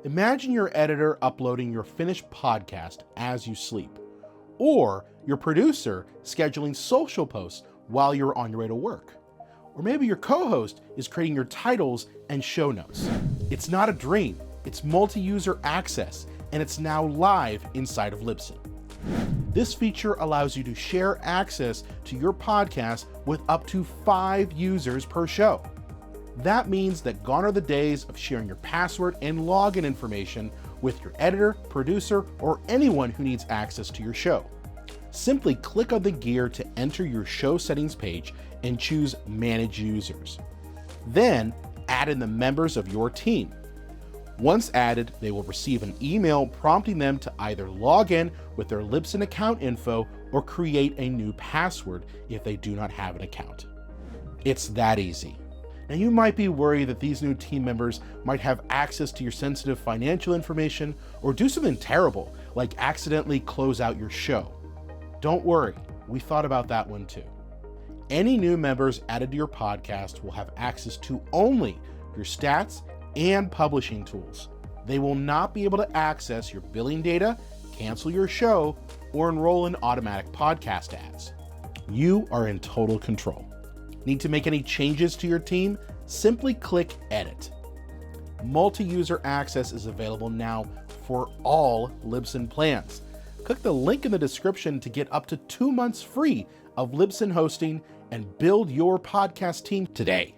Imagine your editor uploading your finished podcast as you sleep, or your producer scheduling social posts while you're on your way to work. Or maybe your co-host is creating your titles and show notes. It's not a dream, it's multi-user access, and it's now live inside of Libsyn. This feature allows you to share access to your podcast with up to 5 users per show. That means that gone are the days of sharing your password and login information with your editor, producer, or anyone who needs access to your show. Simply click on the gear to enter your show settings page and choose Manage Users. Then add in the members of your team. Once added, they will receive an email prompting them to either log in with their Libsyn account info or create a new password if they do not have an account. It's that easy. Now, you might be worried that these new team members might have access to your sensitive financial information or do something terrible, like accidentally close out your show. Don't worry, we thought about that one too. Any new members added to your podcast will have access to only your stats and publishing tools. They will not be able to access your billing data, cancel your show, or enroll in automatic podcast ads. You are in total control. Need to make any changes to your team? Simply click Edit. Multi-user access is available now for all Libsyn plans. Click the link in the description to get up to 2 months free of Libsyn hosting and build your podcast team today.